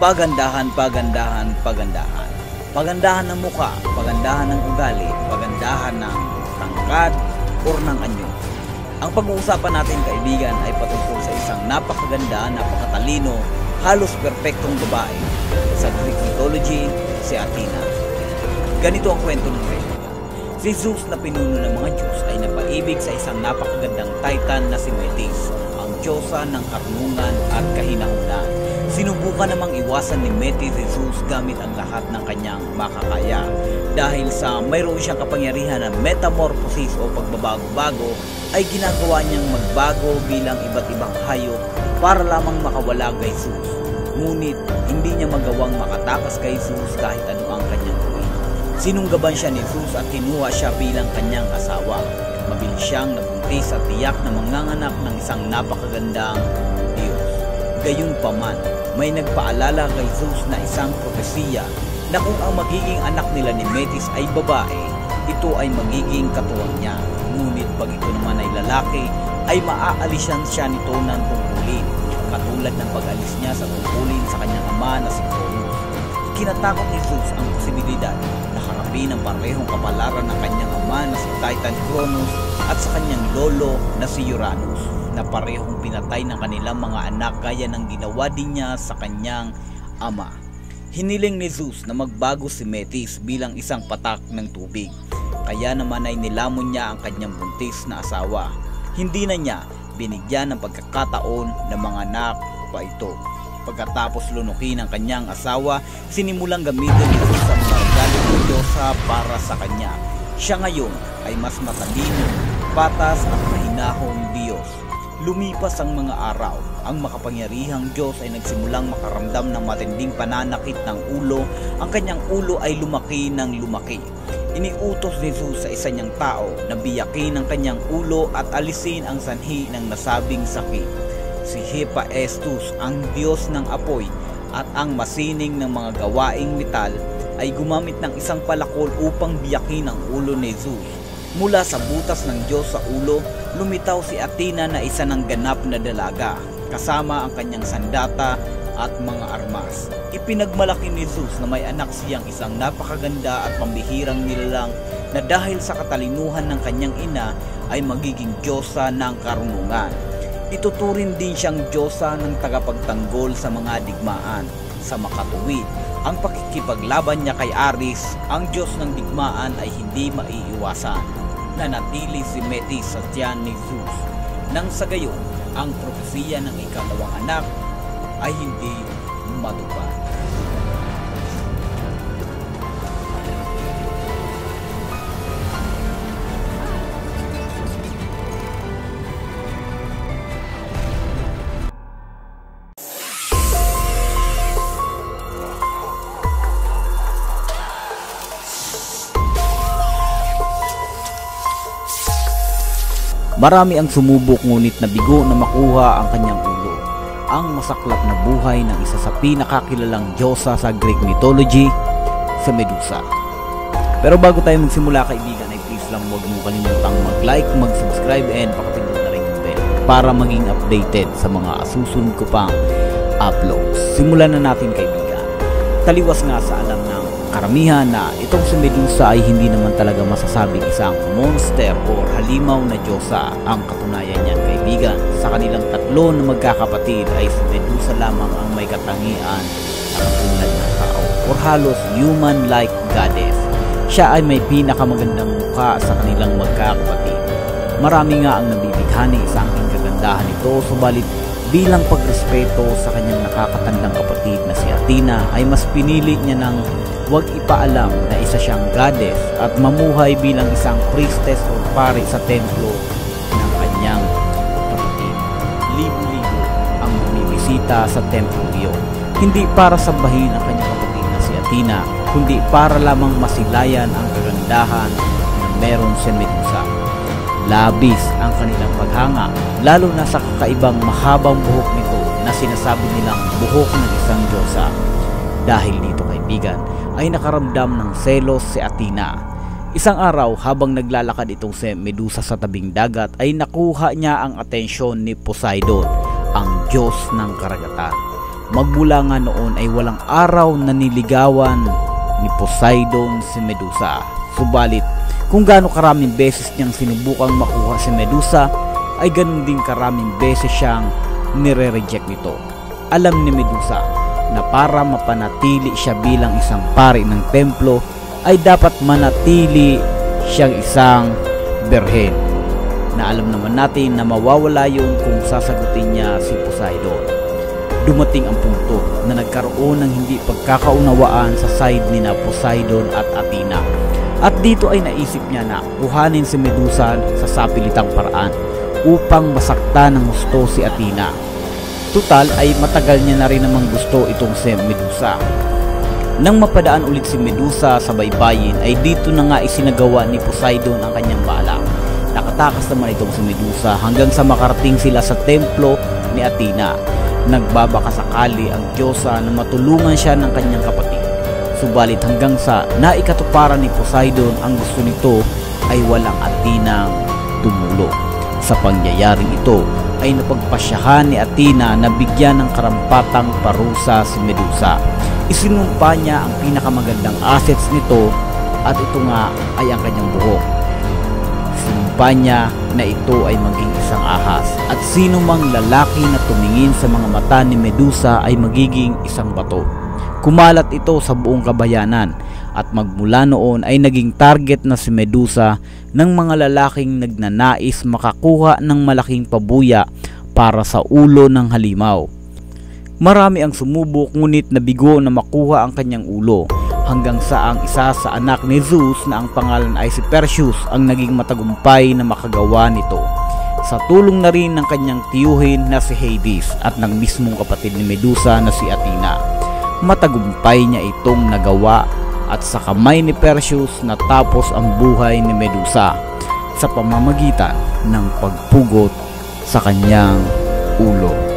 Pagandahan, pagandahan, pagandahan. Pagandahan ng muka, pagandahan ng ugali, pagandahan ng tangkad or ng anyo. Ang pag-uusapan natin, kaibigan, ay patungkol sa isang napakaganda, napakatalino, halos perpektong babae. Sa Greek mythology, si Athena. Ganito ang kwento ng Greek. Si Zeus na pinuno ng mga Diyos ay napaibig sa isang napakagandang titan na si Metis, ang diyosa ng karunungan at kahinahunan. Sinubukan namang iwasan ni Metis si Zeus gamit ang lahat ng kanyang makakaya. Dahil sa mayroon siyang kapangyarihan na metamorphosis o pagbabago-bago, ay ginagawa niyang magbago bilang iba't ibang hayop para lamang makawala kay Zeus. Ngunit hindi niya magawang makatakas kay Zeus kahit ano ang kanyang gawin. Sinunggaban siya ni Zeus at kinuha siya bilang kanyang asawa. Mabilis siyang nabuntis at tiyak na manganganak ng isang napakagandang Diyos. Gayunpaman, may nagpaalala kay Zeus na isang propesiya na kung ang magiging anak nila ni Metis ay babae, ito ay magiging katuwang niya. Ngunit pag ito naman ay lalaki, ay maaalisan siya nito ng tungkulin, katulad ng pag-alis niya sa tungkulin sa kanyang ama na si Cronus. Ikinatakot ni Zeus ang posibilidad na harapin ang parehong kapalaran ng kanyang ama na si Titan Cronus at sa kanyang lolo na si Uranus, na parehong pinatay ng kanilang mga anak gaya ng ginawa din niya sa kanyang ama. Hiniling ni Zeus na magbago si Metis bilang isang patak ng tubig. Kaya naman ay nilamon niya ang kanyang buntis na asawa. Hindi na niya binigyan ng pagkakataon na manganak pa ito. Pagkatapos lunukin ang kanyang asawa, sinimulang gamitin ni Zeus ang mga regalo ng Diyosa para sa kanya. Siya ngayon ay mas matalino, patas at mahinahong Diyos. Lumipas ang mga araw, ang makapangyarihang Diyos ay nagsimulang makaramdam ng matinding pananakit ng ulo. Ang kanyang ulo ay lumaki ng lumaki. Iniutos ni Zeus sa isa niyang tao na biyakin ang kanyang ulo at alisin ang sanhi ng nasabing sakit. Si Hephaestus, ang Diyos ng apoy at ang masining ng mga gawaing metal, ay gumamit ng isang palakol upang biyakin ang ulo ni Zeus. Mula sa butas ng Diyos sa ulo, lumitaw si Athena na isa ng ganap na dalaga, kasama ang kanyang sandata at mga armas. Ipinagmalaki ni Zeus na may anak siyang isang napakaganda at pambihirang nilalang na dahil sa katalinuhan ng kanyang ina ay magiging diyosa ng karunungan. Ituturing din siyang diyosa ng tagapagtanggol sa mga digmaan. Sa makatuwid, ang pakikipaglaban niya kay Ares, ang Diyos ng digmaan, ay hindi maiiwasan. Nanatili si Metis sa tiyan ni Zeus. Nang sa gayon, ang propesiya ng ikalawang anak ay hindi matupad. Marami ang sumubok ngunit nabigo na makuha ang kanyang ulo. Ang masaklap na buhay ng isa sa pinakakilalang diyosa sa Greek mythology, sa Medusa. Pero bago tayo magsimula, kaibigan, ay please lang huwag mo kalimutang mag-like, mag-subscribe, and pakipindot na rin yung bell para maging updated sa mga susunod ko pang uploads. Simulan na natin, kaibigan. Taliwas nga sa alam ng karamihan na itong si Medusa ay hindi naman talaga masasabing isang monster o halimaw na diyosa. Ang katunayan niyan, kaibigan, sa kanilang tatlo na magkakapatid ay si Medusa lamang ang may katangian na katulad ng tao or halos human-like goddess. Siya ay may pinakamagandang mukha sa kanilang magkakapatid. Marami nga ang nabibighani sa aking kagandahan nito, subalit bilang pagrespeto sa kanyang nakakatandang kapatid na si Athena ay mas pinili niya ng huwag ipaalam na isa siyang goddess at mamuhay bilang isang priestess o pari sa templo ng kanyang kapatid. Libo-libo ang bumibisita sa templo iyon, hindi para sambahin ang kanyang kapatid na si Athena, kundi para lamang masilayan ang kagandahan na meron si Medusa. Labis ang kanilang paghanga, lalo na sa kakaibang mahabang buhok nito na sinasabi nilang buhok ng isang diyosa. Dahil dito, kaibigan, ay nakaramdam ng selos si Athena. Isang araw, habang naglalakad itong si Medusa sa tabing dagat, ay nakuha niya ang atensyon ni Poseidon, ang Diyos ng karagatan. Magmula nga noon ay walang araw na niligawan ni Poseidon si Medusa. Subalit kung gaano karaming beses niyang sinubukang makuha si Medusa, ay ganun din karaming beses siyang nire-reject nito. Alam ni Medusa na para mapanatili siya bilang isang pari ng templo ay dapat manatili siyang isang berhen, na alam naman natin na mawawala yun kung sasagutin niya si Poseidon. Dumating ang punto na nagkaroon ng hindi pagkakaunawaan sa side ni na Poseidon at Athena, at dito ay naisip niya na kuhanin si Medusa sa sapilitang paraan upang masakta ng gusto si Athena. Tutal ay matagal niya na rin namang gusto itong si Medusa. Nang mapadaan ulit si Medusa sa baybayin ay dito na nga isinagawa ni Poseidon ang kanyang balak. Nakatakas naman itong si Medusa hanggang sa makarating sila sa templo ni Athena. Nagbabaka sakali ang Diyosa na matulungan siya ng kanyang kapatid. Subalit hanggang sa naikatuparan ni Poseidon ang gusto nito ay walang Athena tumulong. Sa pangyayaring ito ay napagpasyahan ni Athena na bigyan ng karampatang parusa si Medusa. Isinumpa niya ang pinakamagandang assets nito at ito nga ay ang kanyang buhok. Sinumpa niya na ito ay maging isang ahas at sino mang lalaki na tumingin sa mga mata ni Medusa ay magiging isang bato. Kumalat ito sa buong kabayanan at magmula noon ay naging target na si Medusa ng mga lalaking nagnanais makakuha ng malaking pabuya para sa ulo ng halimaw. Marami ang sumubok ngunit nabigo na makuha ang kanyang ulo, hanggang sa ang isa sa anak ni Zeus na ang pangalan ay si Perseus ang naging matagumpay na makagawa nito. Sa tulong na rin ng kanyang tiyuhin na si Hades at ng mismong kapatid ni Medusa na si Athena. Matagumpay niya itong nagawa at sa kamay ni Perseus natapos ang buhay ni Medusa sa pamamagitan ng pagpugot sa kanyang ulo.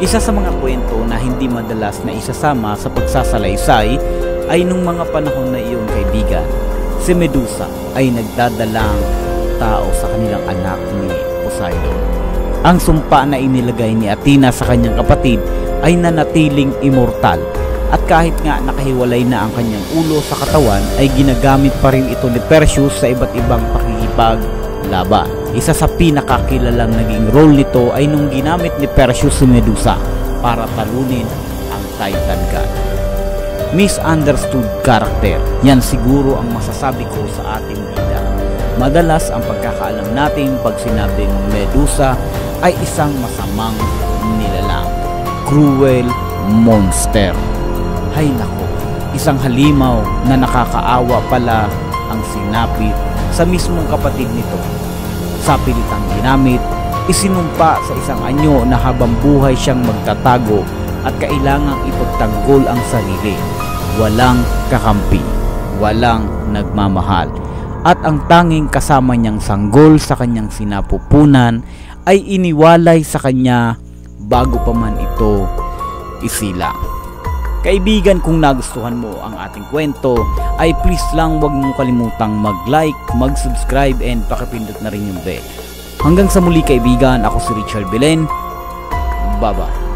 Isa sa mga kwento na hindi madalas na isasama sa pagsasalaysay ay nung mga panahon na iyon, kaibigan, si Medusa ay nagdadalang tao sa kanilang anak ni Poseidon. Ang sumpa na inilagay ni Athena sa kanyang kapatid ay nanatiling immortal, at kahit nga nakahiwalay na ang kanyang ulo sa katawan ay ginagamit pa rin ito ni Perseus sa iba't ibang pakikipaglaban. Isa sa pinakakilalang naging role nito ay nung ginamit ni Perseus si Medusa para talunin ang Titan God. Misunderstood character, yan siguro ang masasabi ko sa ating bida. Madalas ang pagkakaalam natin pag sinabing Medusa ay isang masamang nilalang, cruel monster. Hay nako, isang halimaw na nakakaawa pala ang sinapit sa mismong kapatid nito. Sa pilitang ginamit, isinumpa sa isang anyo na habang buhay siyang magtatago at kailangang ipagtanggol ang sarili. Walang kakampi, walang nagmamahal, at ang tanging kasama niyang sanggol sa kanyang sinapupunan ay iniwalay sa kanya bago pa man ito isilang. Kaibigan, kung nagustuhan mo ang ating kwento ay please lang wag mong kalimutang mag-like, mag-subscribe and pakipindot na rin yung bell. Hanggang sa muli kaibigan, ako si Richard Belen. Bye-bye.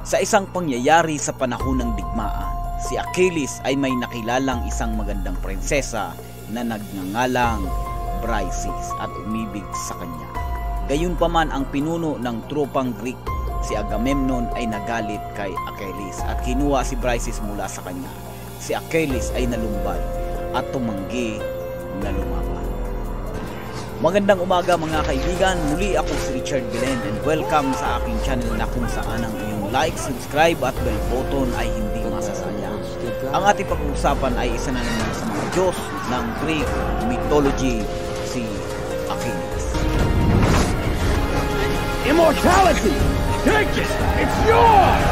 Sa isang pangyayari sa panahon ng digmaan, si Achilles ay may nakilalang isang magandang prinsesa na nagngangalang Briseis at umibig sa kanya. Gayunpaman ang pinuno ng tropang Greek, si Agamemnon, ay nagalit kay Achilles at kinuha si Briseis mula sa kanya. Si Achilles ay nalumbay at tumanggi na lumaban. Magandang umaga mga kaibigan, muli ako si Richard Belen and welcome sa aking channel na kung saan ang iyong like, subscribe at bell button ay hindi masasayang. Ang ating pag-uusapan ay isa na naman sa mga Diyos ng Greek mythology, si Achilles. Immortality! Take it! It's yours!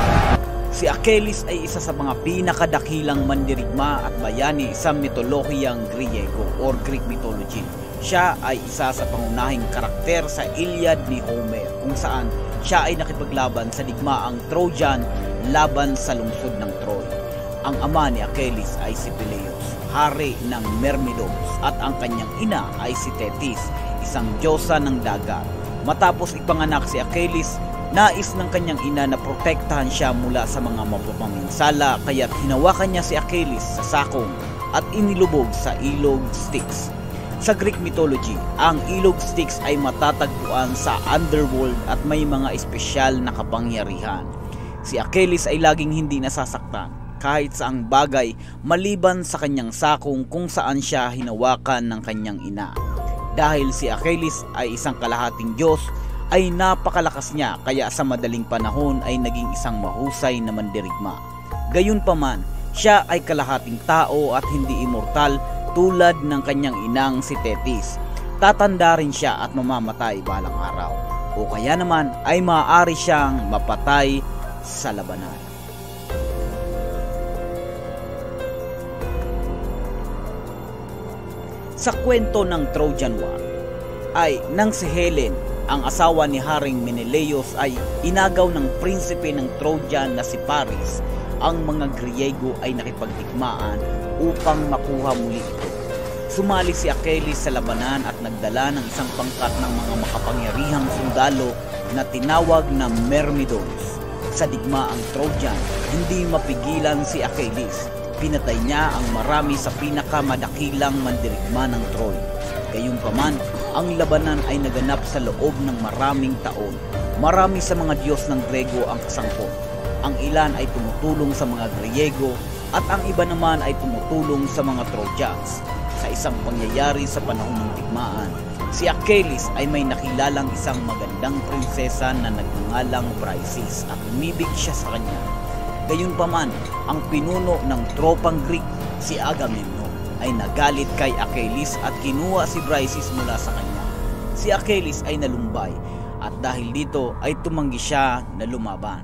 Si Achilles ay isa sa mga pinakadakilang mandirigma at bayani sa mitolohiyang Griego or Greek mythology. Siya ay isa sa pangunahing karakter sa Iliad ni Homer, kung saan siya ay nakipaglaban sa digmaang Trojan laban sa lungsod ng Troy. Ang ama ni Achilles ay si Peleus, hari ng Myrmidons, at ang kanyang ina ay si Thetis, isang diyosa ng dagat. Matapos ipanganak si Achilles, nais ng kanyang ina na protektahan siya mula sa mga mapapaminsala, kaya't hinawakan niya si Achilles sa sakong at inilubog sa ilog Styx. Sa Greek mythology, ang ilog Styx ay matatagpuan sa underworld at may mga espesyal na kapangyarihan. Si Achilles ay laging hindi nasasaktan kahit saang bagay maliban sa kanyang sakong kung saan siya hinawakan ng kanyang ina. Dahil si Achilles ay isang kalahating Diyos, ay napakalakas niya kaya sa madaling panahon ay naging isang mahusay na mandirigma. Gayunpaman, siya ay kalahating tao at hindi immortal tulad ng kanyang inang si Thetis. Tatanda rin siya at mamamatay balang araw, o kaya naman ay maaari siyang mapatay sa labanan. Sa kwento ng Trojan War ay nang si Helen, ang asawa ni Haring Menelaos, ay inagaw ng prinsipe ng Trojan na si Paris, ang mga Griego ay nakipagdigmaan upang makuha muli ito. Sumali si Achilles sa labanan at nagdala ng isang pangkat ng mga makapangyarihang sundalo na tinawag na Myrmidons. Sa digmaang Trojan, hindi mapigilan si Achilles. Pinatay niya ang marami sa pinakamadakilang mandirigma ng Troy. Gayunpaman, ang labanan ay naganap sa loob ng maraming taon. Marami sa mga Diyos ng Grego ang kasangkot. Ang ilan ay tumutulong sa mga Griego at ang iba naman ay tumutulong sa mga Trojans. Sa isang pangyayari sa panahon ng digmaan, si Achilles ay may nakilalang isang magandang prinsesa na nagngangalang Briseis at umibig siya sa kanya. Gayunpaman, ang pinuno ng tropang Greek, si Agamemnon, ay nagalit kay Achilles at kinuha si Briseis mula sa kanya. Si Achilles ay nalumbay at dahil dito ay tumanggi siya na lumaban.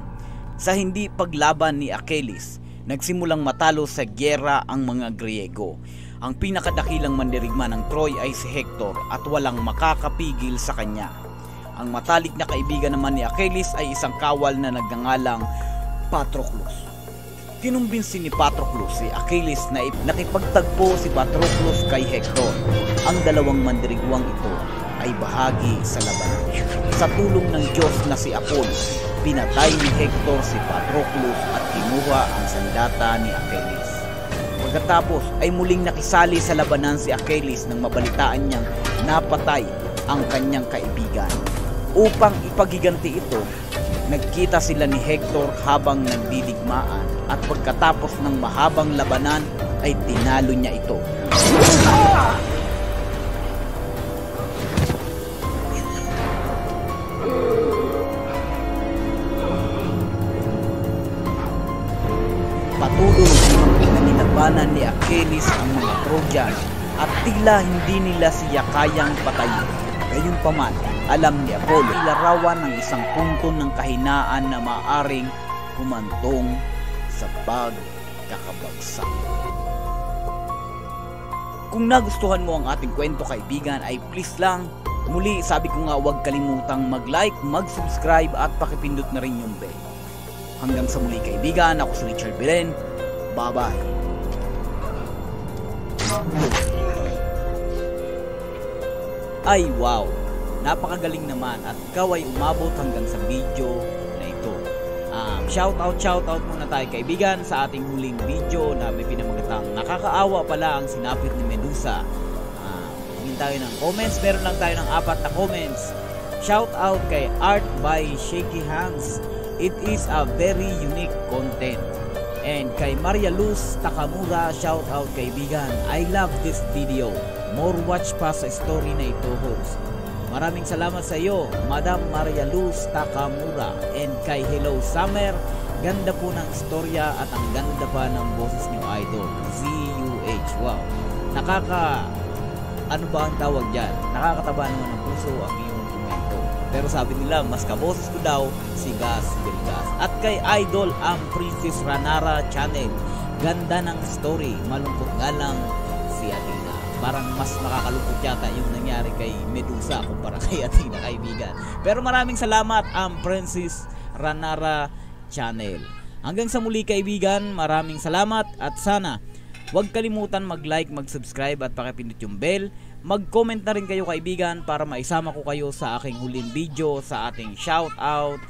Sa hindi paglaban ni Achilles, nagsimulang matalo sa gyera ang mga Griego. Ang pinakadakilang mandirigma ng Troy ay si Hector at walang makakapigil sa kanya. Ang matalik na kaibigan naman ni Achilles ay isang kawal na nagngangalang Patroclus. Kinumbinsi ni Patroclus si Achilles na nakipagtagpo si Patroclus kay Hector. Ang dalawang mandirigwang ito ay bahagi sa labanan. Sa tulong ng Diyos na si Apollo, pinatay ni Hector si Patroclus at kinuha ang sandata ni Achilles. Pagkatapos ay muling nakisali sa labanan si Achilles nang mabalitaan niyang napatay ang kanyang kaibigan. Upang ipagiganti ito, nagkita sila ni Hector habang nagdidigmaan at pagkatapos ng mahabang labanan ay tinalo niya ito. Patuloy na nilabanan ni Achilles ang mga Trojan at tila hindi nila siya kayang patayin. Gayunpaman, alam ni Apollo ilarawan ng isang punto ng kahinaan na maaring humantong sa pagkakabagsak. Kung nagustuhan mo ang ating kwento, kaibigan, ay please lang, muli sabi ko nga, huwag kalimutang mag-like, mag-subscribe at pakipindot na rin yung bell. Hanggang sa muli, kaibigan, ako si Richard Belen. Bye-bye. Ay wow, napakagaling naman at ikaw ay umabot hanggang sa video na ito. Shoutout muna tayo, kaibigan, sa ating huling video na may pinamagatang nakakaawa pala ang sinapit ni Medusa. Hingin tayo ng comments, meron lang tayo ng 4 na comments. Shoutout kay Art by Shaky Hands. It is a very unique content. And kay Maria Luz Takamura, shoutout kaibigan. I love this video. More watch pa sa story na ito, host. Maraming salamat sa iyo, Madam Maria Luz Takamura. And kay Hello Summer, ganda po ng istorya at ang ganda pa ng boses niyo, idol. ZUH. Wow. Ano ba ang tawag dyan? Nakakataba naman ng puso ang iyong komento. Pero sabi nila, mas kaboses ko daw si Gas Delgas. At kay Idol ang Princess Ranara Channel. Ganda ng story. Malungkot nga lang si Athena. Parang mas makakalungkot yata yung nangyari kay Medusa kumpara kay Athena, kaibigan. Pero maraming salamat ang Princess Ranara Channel. Hanggang sa muli kaibigan, maraming salamat at sana huwag kalimutan mag-like, mag-subscribe at pakipindot yung bell. Mag-comment na rin kayo kaibigan para maisama ko kayo sa aking huling video sa ating shoutout.